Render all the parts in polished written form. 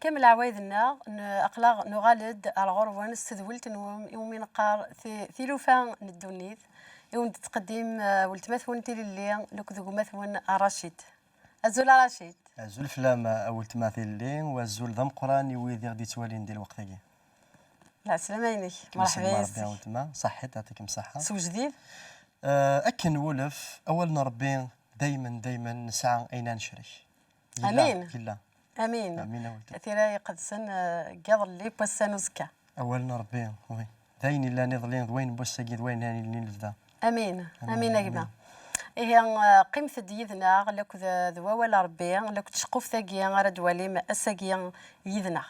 كامل عوايدنا أقلاغ نغالد الغرب نستذولت يومي نقار ثيلوفان ندونيت يوم تقديم ولتماث ونتي اللي لوك ذو مثون رشيد أزول رشيد أزول فلام أول تماثيل اللي وأزول ذم قراني ويدي غدي توالين ديال الوقت هي. لا سلامينك مرحبا ربي يعاودما صحة يعطيكم صحة. سو جديد أكن ولف أول نربي دايما نسعى أين نشري. أمين لله. أمين ولد. ثيراي قد سن قاض اللي بسانوسكا. أول نربي وي داين إلا نضلين وين بوساقي وين هاني اللي نلفدا. أمين يا جماعة. هي قيمة ديدنا لك ذو ولا ربي لك تشقوف ثاقيا غير دوالي ما أساقيا يدنا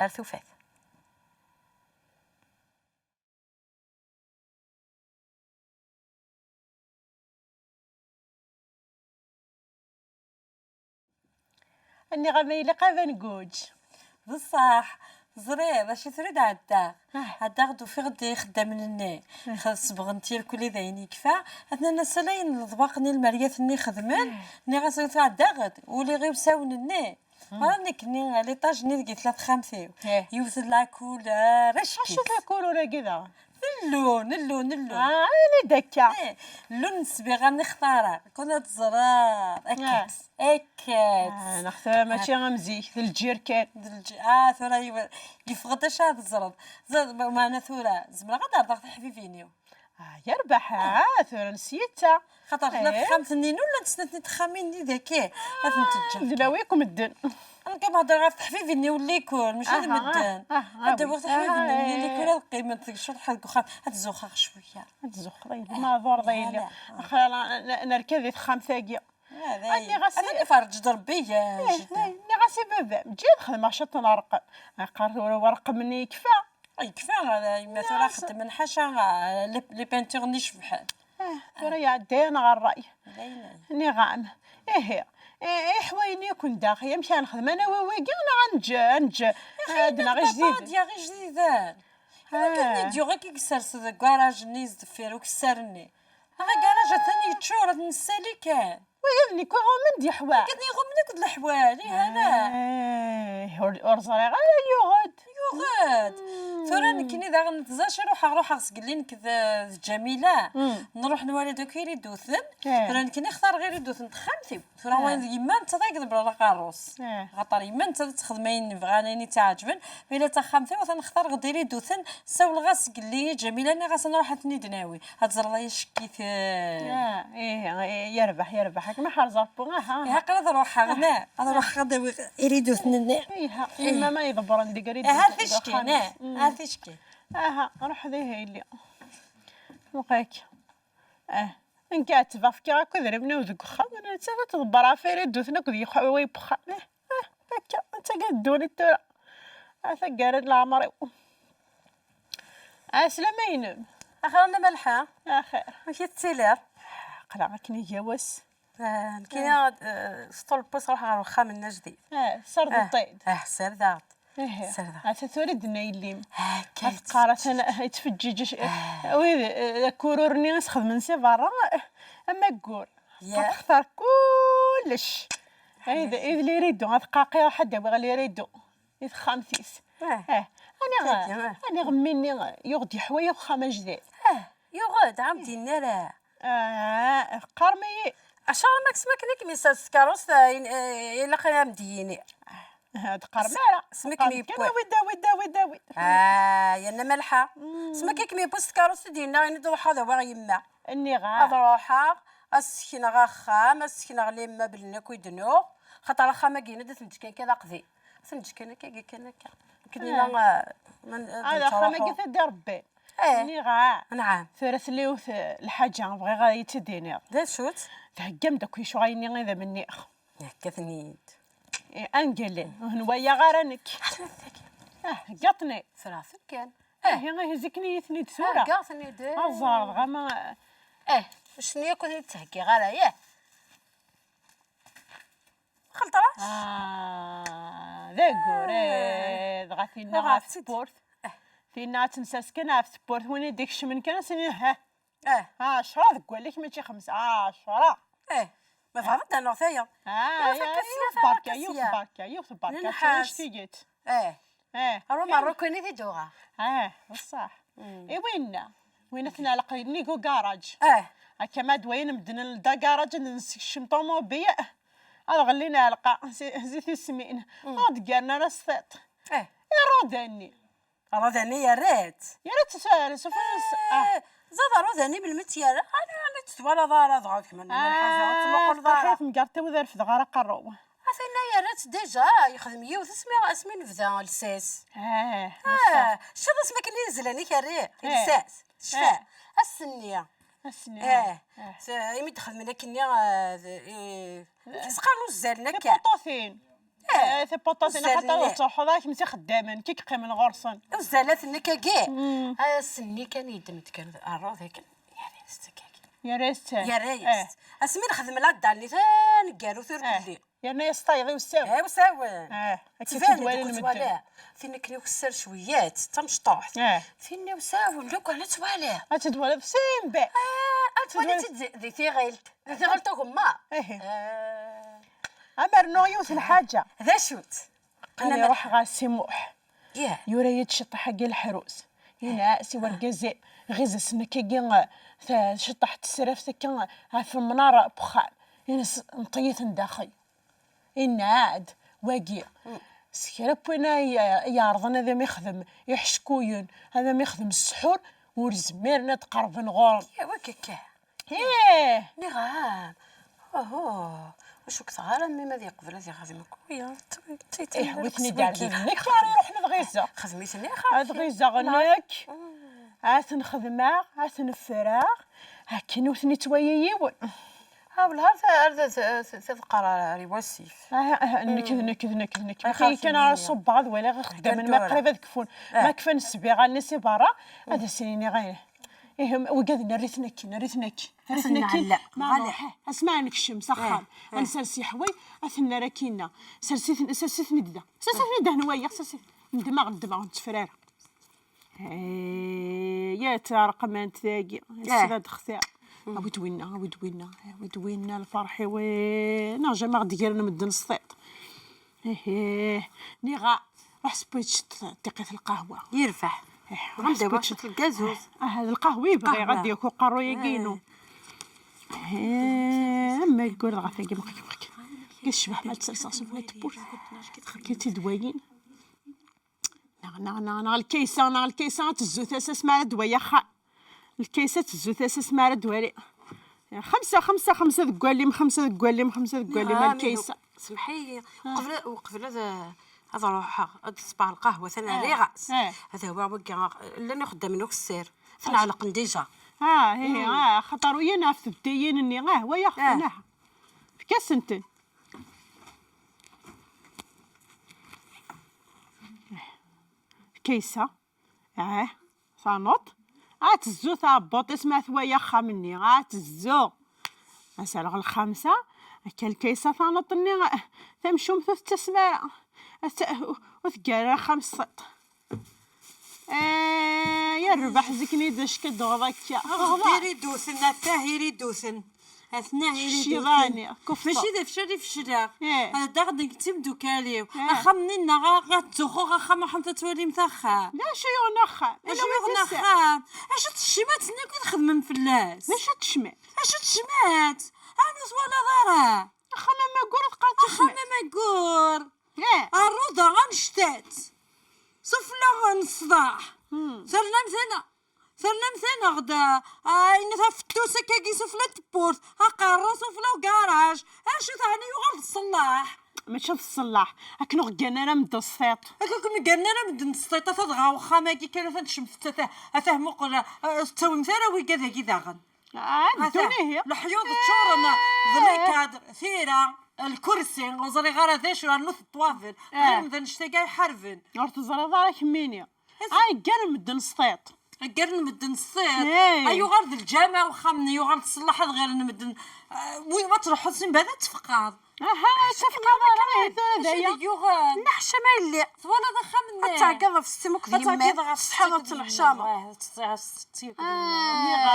أرثوفات. اني غميلة قابا نقوج بصح زرير اش تريد عدا غدو في غدي خدام لنا خاص بغنتي الكل ذاين يكفى انا نسالين الضواقني المريات خدمان ني غاسل عدا غد ولي غير ساون لنا راني كني ليطاج ني لقيت 3 يوث لاكول رشكي اش تاكلوا راه كذا اللون انا دكا اللون نسبي غنختار كنا تزرار اكيد نختار ماشي غمزي الجيركان ثورة يفقد اش هذا الزرد زرد معنا ثورة زمرا غدا ضغط حبيبينيو يربح ثورة نسيتها خاطر حنا تخمتني ولا نتسنتني تخميني ذاك غتنتج دلاويكم الدن انا كنهضر غير في تحفيفيني ولا يكون ماشي المدان هذا وقت حبيبيني اللي كل القيمه الشرح الكخان هاد الزخاخ شويه هاد الزخرين ما ضر ضيلي نركض خام ثاقيه اني غاسي فرج ضربيه اني غاسي بابا جي نخدم عشان نرقم قرر ورق مني يكفى يكفى مثلا خدم من حاشا لي بانتور ني شبحال ترى يا دينا على الراي اني غام حوايني كون داخل يمشي نخدم انا انا غنج عندنا غير جديد يا غير جديدان كني ديو غير كيكسرس كراج نيز دفير وكسرني غير كراج ثاني تشور نسالي كان ويعني كون من دي حوال كني غمنك د الحوال هنا ورزري غير يغد ثورا كني دا غنتزاش روح غسقلين كذا جميله نروح نوالي دوك يدوثن ثورا كني نختار غير يدوثن تخمتي ثورا وين يما انت تقدر برا قاروس خاطر يما انت تخدمين بغانيني تعجبن الا تخمتي مثلا نختار غدير يدوثن ساول غسقلي جميله انا غاس نروح تنيدناوي هاد زرلايه شكيت يربح ما حرزه ها قرا روح غنا انا روح غدا يريدوثن ما يضبر عندي قريب هذا شكي روح ذي هي اللي وقاك نكاتب افكار كذا ابني وذك خمن تضبر عفيري دوثنا كذي خوي بخ هكا انت قدوني الترى ثقار العمري سلامين اخرنا ملحه اخر ماشي تسيلر قلع كني جوس كاين سطول بوس راح نرخا من جديد سرد الطيد سردات ثوري دنايليم قارت انا يتفجج وي كورورني نسخذ من سي برا اما كور تختار كلش هذا اللي يريدو غتقاقي واحد يبغى اللي يريدو يتخامثيس انا غميني يغدي حوايا وخامه جديد يغد عمدي النار قرمي عشان ماكس ماكنيك ميساس كاروس الا قيام ديني هاد قرماله سمك مي بو وداوي يا ملحه سمك مي بوست كاروس ديالنا ندوح هذا باغي يما اني هذا روحه السكينه غاخام السكينه لما بلنك ويدنو خاطر خا كاينه دات كذا قضي كان كان كنا من هذا خا قلت دي ربي اني نعم ثلاث ليوث الحاجه نبغي غا يتديني دا شوت تهكم داك شو غايني غير مني هكا ثنيد انقلي هنويا غارنك قطني ثلاثه كان هي غيهزكني ثنيد ثوره قاطني دير الزهر غما شنو كنت تهكي غير ياه خلطراش ذا قوري غاتينا غاف سبورت فينا تمساسكنا في سبورت وين ديك من كان سنين 10 تقول لك ماشي 5 10 ما فهمت انا ثايا يوث باكا ننحاس. تيجيت اه رو ماروكو ني في دوغا بصح وين تنالق نيكو كاراج كما دوين مدن لدا كاراج نسكشم طوموبيل هذا غلينا لقى زيت السمين دقرنا راسطيط روداني يا ريت تسال سوف زاد روداني بالمتيار انا تتوالا دار ضغط من الحاجه تمقل دار حيت مقرتي وذار في دغارة قرو عفينا يا ريت ديجا يخدم يوث اسمي نبدا لساس شو اسمك اللي نزلني كاري لساس شفاء السنيه يمي تخدم لنا كني تسقالو الزالنا كاع بطاطين حتى تروحوا ذاك مسي خدامين كي قيم الغرسن وزالات نكا كاع السني كان يدمت كان الراض هيك يا ريت اسمي نخدم لا داني ثاني ثور كلي يا ناس طايضي وساوي وساوي تفاني المدة فين كني وكسر شويات تمشطوح فين وساوي لوك على توالي تدوالي في سيمبا توالي ذي ثيغلت هما امر نويوث الحاجه ذا شوت انا نروح غا سموح يورا يتشط حق الحروس هنا سوى الجزاء غيز سنكيغي شطح السرف كان في المناره بخام هنا نطيت نداخل عاد واقي سكرب وينا يعرضنا هذا ما يخدم يحشكوين هذا ما يخدم السحور ورزميرنا تقرب نغور يا وكاكا نغام واش كثار مي ما ذي قبل هذه خدمه كويا وثني دار ذنك رحنا لغيزه خدمتني غيزه غنك نخدمها نفراغ هاكين وثني تواييون هذا تذكر ريوسيف نكذ كان على الصباط ولا خدام المقربه ذكفون ما كفن السبيغه الناس برا هذا سنيني غير وقعدنا ريثنك اسمعني كشم سخان انا سرسي حوي اثنا راكينا سرسيثني ددا نوايا دماغ نتفرار يا ترقم انت ثاقي السباد خثاء ودوينا الفرح وين جماعة ديالنا مدن السطيط نيغا راح سبيتش دقيت القهوة يرفح غدا باش الكازوز هذا القهوة يبغي غادي يكون قارو يقينو اما يقول غاثاقي مقيق كيشبح ما تسلسل في التبور كي دواين نا الكيسه تزو ثاسس مع دوايا خا الكيسه تزو ثاسس مع دوالي خمسة ذكواليم خمسة ذكواليم ما الكيسه سمحي وقبل هذا روح تصبح القهوه ثنا لي غاس هذا هو وكا لا ناخذ منك السير ثنا على قنديجه هي خطر ويانا في بدايين اني هو ياخذناها في كاس انت كيسه صانوط تزو ثابط اسمها ثوايا خا مني تزو اسال الخمسه هكا الكيسه ثانطني تمشوم ثلاث تسماره وثقال خمس سط يا الربح زكني داش كدغضك يريد دوسن يريد اثناء شيراني ماشي ذا فشري في الشراق هذا داغد نكتب دوكاليو اخمنينا غاتزوخو خا حمت تولي مسخا لا شي يونخا اش يونخا اش تشمات نكون خدم فلاس باش تشمات اش تشمات انا ولا ضرا خما ما قول تقات خما ما قول الروضه غنشتات صفلا غنصداح صرنا مثلا غدا إنها فتوسة كاكي سفلة تبورت هقارو سفلة وكراج اش ثاني يغلط الصلاح ماشي الصلاح هاك نغقانا انا مد السيط هاك نغقانا انا مد السيط تضغى وخا ماكي كان تنشم افهم قول تسوي مثلا ويكا ذاكي داغن دوني هي الحيوض تشورنا ذلك ثيره الكرسي وزري غير ذا شو نص طوافل غير نشتاق يحرفن عرفت زرا ضارك مينيا قال مد السيط قرن مدن الصيد ايو غير الجامع وخامني غير تصلح غير نمدن وي ما تروح حسين بهذا تفقاض شوف نظرة هذا يوغان نحشة ما اللي ولا ضخمنا تعقض في السمك ديما حضرت الحشامة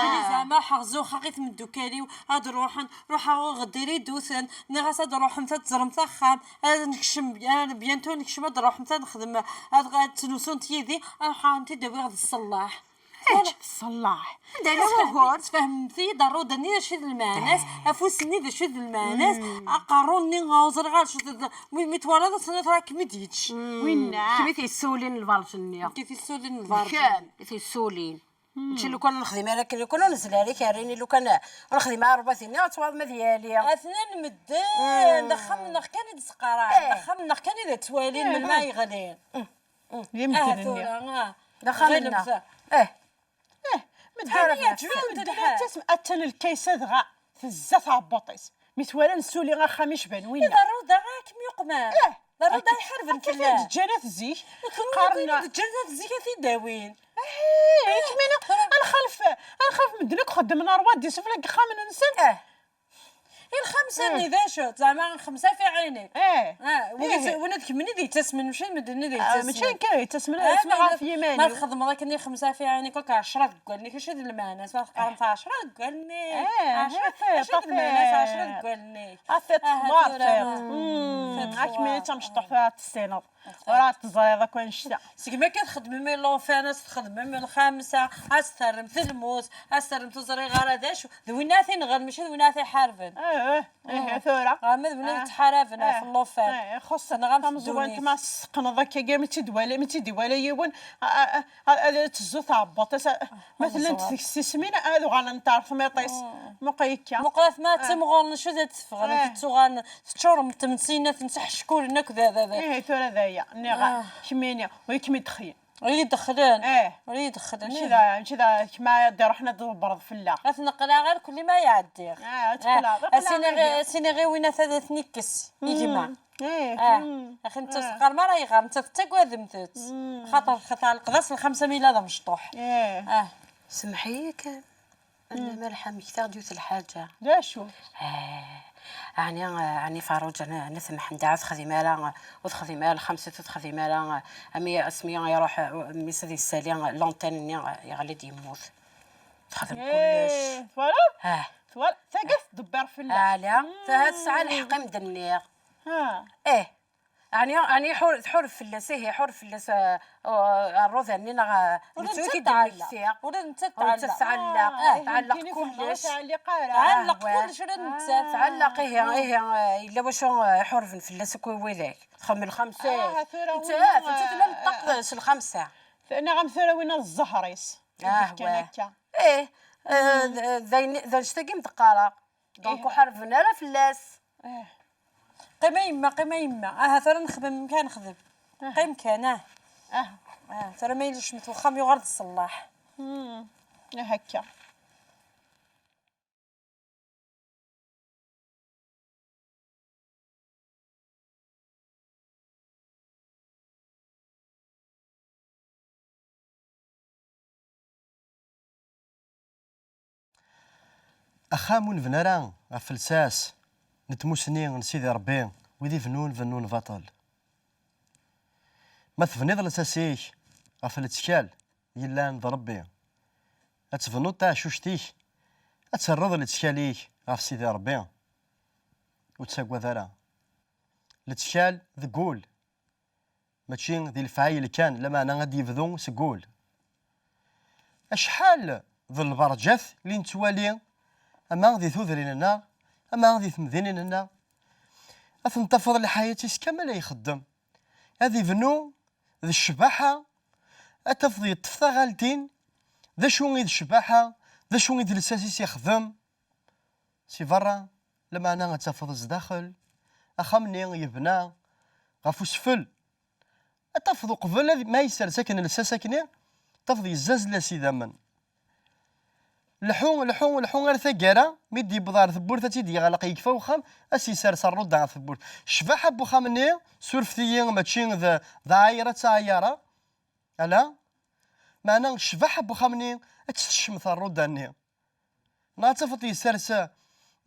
كلي زعما حغزو خاقيت من دوكالي هاد نروح غديري دوثن نغاس هاد نروح متى تزرم تاخام نكشم انا بيانتو نكشم هاد نروح متى نخدم هاد تلوسون تيدي انت دابا غادي الصلاح صلاح دايره وهود فهمتي ضرو دني شي المعناس افوسني ذا شي المعناس اقروني غاوزر غال شو متوالد سنه راك مديتش وين كيما تيسولين الفالجنيا كيف السولين الفارج كان تيسولين ماشي لو كان نخدم لك لو كان نزل عليك ريني لو كان نخدم مع رباتي غتواض ما ديالي اثنين مدان دخلنا كان يدس قراع دخلنا كان اذا توالين من ما يغلين يمكن دخلنا مدهنية تسمع أتن الكيسة دغا في الزات عبطيس متوالا نسولي غا خامش بان وين ضرو دراك ميقمع ضرو دا يحرب كيفاش تجانات زيك قارنا تجرد زيك في داوين كمينا نخاف مدنك خدمنا رواد دي سفلك خامن نسن الخمسة اللي ذا شو زعما خمسة في عيني وانا تكملني ذي تسمن مشي مدني ذي تسمن مشي كاي تسمن اسمها في يماني ما تخدم راك اني خمسة في عيني كوك 10 قالني كاش هاد المعناس ما قارنت 10 قالني 10 المعناس 10 قالني عفيت عكمي تمشطح فيها السينار وراه تزايد كون شتا سيما كتخدمي من لوفانس تخدمي من الخامسة استرم في الموس استرم تزري غير هذا شو ذويناتي نغل ماشي ذويناتي حارفن ثورة غامد بنات تحارفن في اللوفان خص نغام تمزوان كما سقنا ذاك كاع ما تيدي ولا يون تزو تعبط مثلا تسمين هذو غانا نتعرف ما يطيس مقيكا مقاف ما تمغون شو ذات تفغن تسوغان تشورم تمسينا تنسح شكون هناك ذا ثورة ذايا نغا كمينيا ويكمي تخين يدخلن يدخلن ماشي ذا كما رحنا برد في الله نقلا غير كل ما يعدي اسيني غير وين ثلاث نكس يجمع اخي انت سقر ما راهي غير انت تقوذمتت خاطر القداس 5 ميل هذا مشطوح سمحي كان انا مالحه مكثر ديوت الحاجه لا شو يعني فاروج انا نسمح ندعو تخدمه لا وتخدمه الخمسه تخدمه لا امي اسمي يروح ميسدي السالي لونتين يغلي يموت تخدم كلش فوالا فوالا ثقف دبر في الله لا هاد الساعه الحق مدنيغ يعني حور فلاس حور فلاس الروز اننا نتوكي تعلق ولا انت تعلق كلش تعلق كلش تعلق الا واش حور فلاس وذاك خم الخمسه انت لم تقدس الخمسه انا غنثرى وين الزهريس ذا نشتاقي متقارا دونك حرفنا لا فلاس قيمة يما ترى نخدم كان نخدم قيم كان ترى ما يلش متوخم يغرد الصلاح هكا أخامون فنران غفلساس نتموسني نسيدي ربي ويدي فنون فاطل ما تفنيض لساسيك غف الاتكال يلا نضربي اتفنو تاع شوشتيك اتسرض الاتكاليك غف سيدي ربي وتساقوا ذرا الاتكال ذقول ماشي ذي الفعايل كان لما انا غادي يبدو سقول اشحال ذو البرجث اللي نتوالي اما غادي ثوذريننا اما غادي تمذيننا اثنتفض لحياتي كامل يخدم هذه فنو ذي الشباحه اتفضي الطفطا غالتين ذا شو غيد الشباحه ذا شو غيد الساسيس يخدم سي برا لما انا غتفض الزداخل اخمني يبنى غفو سفل اتفضو قبل ما يسال ساكن لساساكني تفضي الزاز لا سيدا من لحون غير ثقاره ميدي بضار ثبور تاتي غلق يكفى وخام اسي سار رد على ثبور شباح بو خامني سورفتي ماشي ذا عايره تعايره الا معنا شباح بو خامني تشمث الرد عني نا تفطي سارسا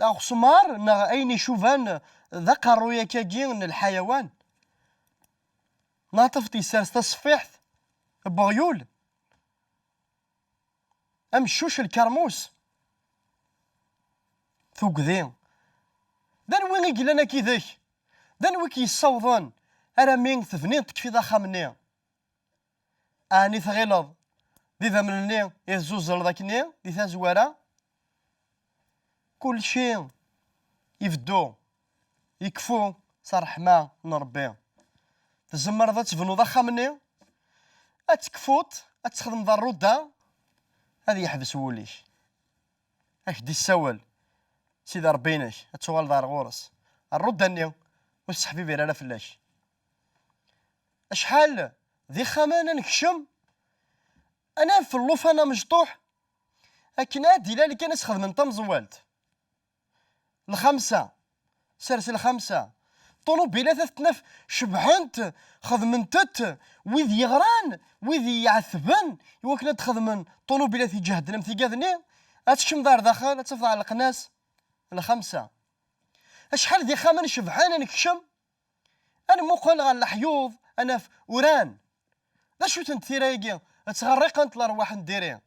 نا خسمار نا اين شوفان ذا قرويا كاكي من الحيوان ناطف تيسارس تصفيحت بغيول أمشوش الكرموس فوق ذين دان وين يقلنا كي ذاك دان وين كيصوضون أرا مين تفنين تكفي ذا خامني أني ثغيلض دي ذا مني يزوز ذاك ني دي ثازوارا كل شيء يفدو يكفو صرحمة نربي تزمر ذا تفنو ذا خامني أتكفوت أتخدم ذا الردة هذه يحبس وليش اش دي السوال سيدي ربيناش اتوال دار غورس الرد اني وش حبيبي لا فلاش اشحال ذي خمانه نكشم انا في اللوف انا مشطوح لكن هادي لا اللي كان يسخذ من طم زوالت الخمسه سلسل الخمسه طوموبيلات تتنف شبحنت خدمنتت ويذ يغران ويذ يعثبن يوكنا تخدمن طوموبيلات يجهدنا مثيقاذني اتشم دار داخل تفضل على القناس الخمسه اشحال ذي خامن شبحان نكشم انا مقل على الحيوض انا في اوران لا شو تنتيرايكي تغرق انت الارواح نديري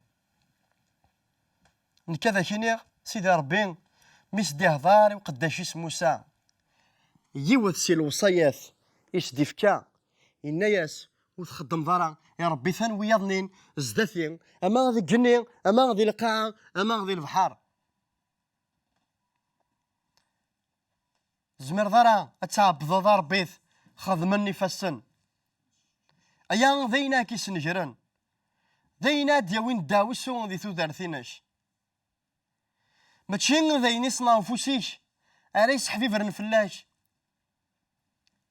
كذا كيني سيدي ربي ميسدي هضاري وقداش اسمو ساعه يوث سي الوصيات ايش ديفكا الناس وتخدم ضرا يا ربي ثان ويضنين زدثين اما غادي الجنين اما غادي القاع اما غادي البحر زمر ضرا اتعبد ضار بيث خدمني فالسن ايا ذينا كيس نجرن ذينا دياوين داوسو ذي ثودارثيناش ماتشين ذيني صناو فوسيش اريس حبيب رنفلاش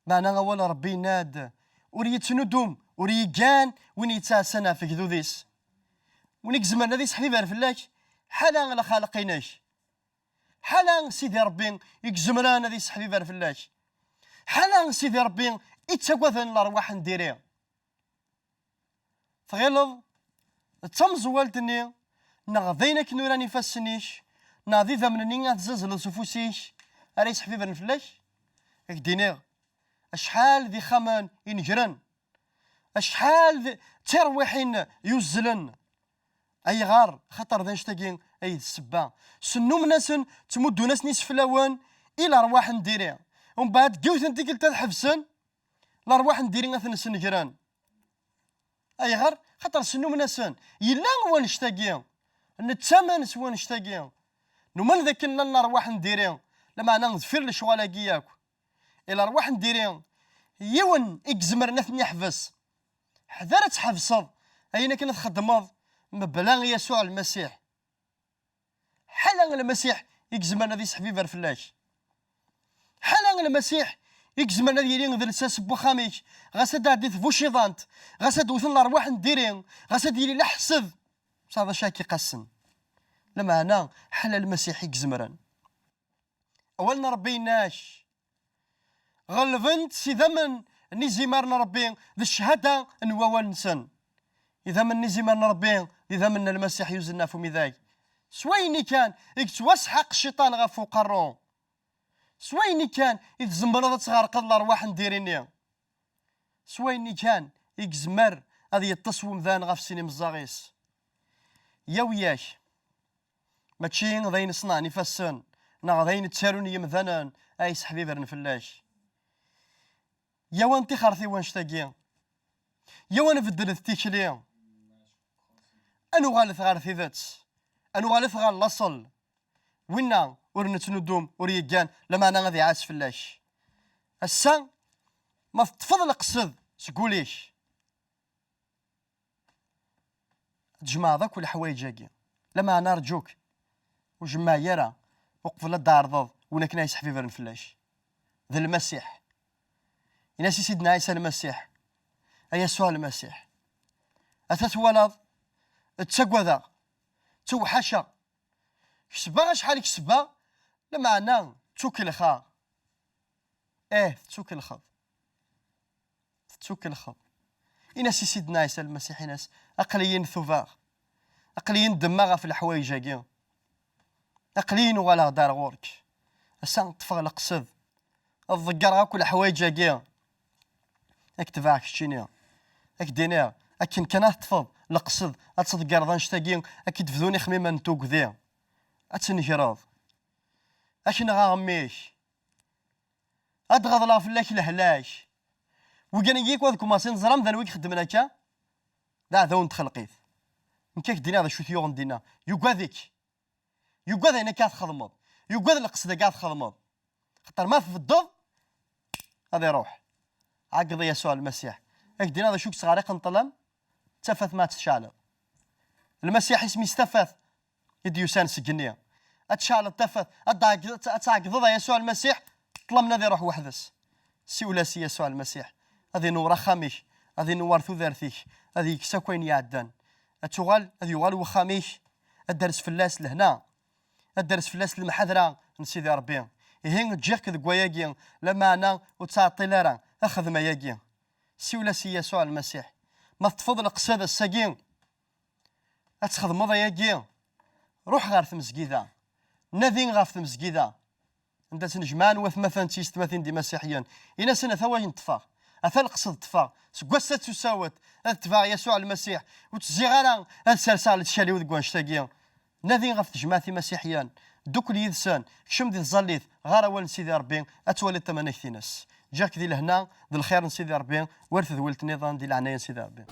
معنا غوال ربي ناد وريت سندوم وريجان وين يتساسنا في كذوذيس ونيك زمان ذيس حبيب رنفلاش حالا غلا خالقيناش حالا سيدي ربي يكزمران ذيس حبيب رنفلاش حالا سيدي ربي يتساقوثن الارواح نديري تغلظ تمزوالتني نغضينك نوراني فاسنيش ناضي ذمنني غتزلزل سفوسيش اريس حبيب رنفلاش اكدينيغ اشحال ذي خمان ينجرن اشحال ذي ترويحين يوزلن اي غار خطر ذا نشتاقين اي السبا سنو مناسن تمدو ناس نيس فلاوان الى ارواح نديري ومن بعد جوث انت قلت تحبسن الارواح نديري غاثن سنجران اي غار خطر سنو مناسن يلا هو نشتاقين نتسامن سوا نشتاقين نمن ذاك الارواح نديري لما انا نغفر لشغالاكياك الى ارواح نديري يون اكزمر نثني يحبس حذر تحبسض اين كنا تخدمض مبلغ يسوع المسيح حالا المسيح يكزمر ذي حبيب رفلاش حالا المسيح يكزمر ذي يلين ذي الساس بوخاميش غاسد عدي فوشيضانت غاسد وثن الارواح نديرين غاسد يلي لحسد هذا شاكي قسن لما انا حلا المسيح يكزمرن اولنا ربي ناش غلفنت سي ذمن نيزي مارنا ربي ذي الشهاده نواوال نسن اذا من نيزي مارنا ربي اذا من المسيح يوزلنا فمي ذاك سويني كان يتوسحق الشيطان غفو قرون سويني كان يتزمر تغرق الارواح نديريني سويني كان يكزمر هذه التصوم ذان غف سيني مزاغيس يا وياش ماشي غادي نصنعني فاسن نا غادي تسالوني يمذنن اي حبيب رنفلاش يا وانتي خارثي وانشتاقي يا وانا بدل التيكلي انو غالث غارثي ذات انو غالث غال لاصل وينا ورنتندوم وريجان لما انا غادي عاس فلاش السا ما تفضل قصد تقوليش تجمع ذاك الحوايج لما انا ارجوك وجمع يرى وقف الدار ضد ونا كنايس حبيب رنفلاش ذا المسيح يناسي سيدنا عيسى المسيح أي يسوع المسيح أتتولد تسقوى ذا توحشا كسبا شحال كسبا لما أنا تسوك الخا تسوك الخا تسوك الخا يناسي سيدنا عيسى المسيح يناس أقليين ثوفاغ أقليين دماغ في الحوايج هاكي أقليين ولا دار غورك أسان طفغ القصد الضقر كل حوايج كي اكتباك شتيني اكديني اكن كان تفض القصد اتصدق رضان شتاقين اكيد فذوني خميمه نتوك ذي اتنكراض اشنا غاميش ادغض لا فلاك الهلاش وكان يجيك وذكم ماسين زرام ذا نويك خدمنا كا لا ذون تخلقيت نكاك دينا هذا شو ثيوغن دينا يقاذيك يقاذ انا كاث خدمض يقاذ القصد كاث خدمض خطر ما في الضض هذا يروح عقض يسوع المسيح اكدينا هذا شوك صغاريق انطلم تفث ما تشعل المسيح اسمي استفث يديوسان سجنيه اتشعل التفث اتعقض يسوع المسيح طلمنا ذي روح وحدس سيولاسي يسوع المسيح هذه نور خاميش هذه نور ثوثرثيش هذه كساكوين يعدان اتشغل هذه يغال وخاميش الدرس في اللاس لهنا الدرس في اللاس المحاضره نسيدي ربي هين تجيك ذكواياكي لما انا وتعطي لرا اخذ ما ياكي سيولاسي يسوع المسيح ما تفضل قصاد الساقين اتخذ مضى ياكي روح غير ثمسكيذا نادين غاف ثمسكيذا انت سنجمان وثمثلا تيست مثلا دي مسيحيا إنا سنة ثواجن تفا أثال قصد تفا سقوسة تساوت تفا يسوع المسيح وتزيغانا السلسال تشالي وذقوان شتاقيا نادين غاف تجماثي مسيحيا دوك يذسان كشم ذي الظليث غارة وين سيدي ربي أتولي التمانيك ثينس جاك ذي لهنا ذي الخير نسيدي ربي ورث ذولت نظام دي العناية سيدي ربي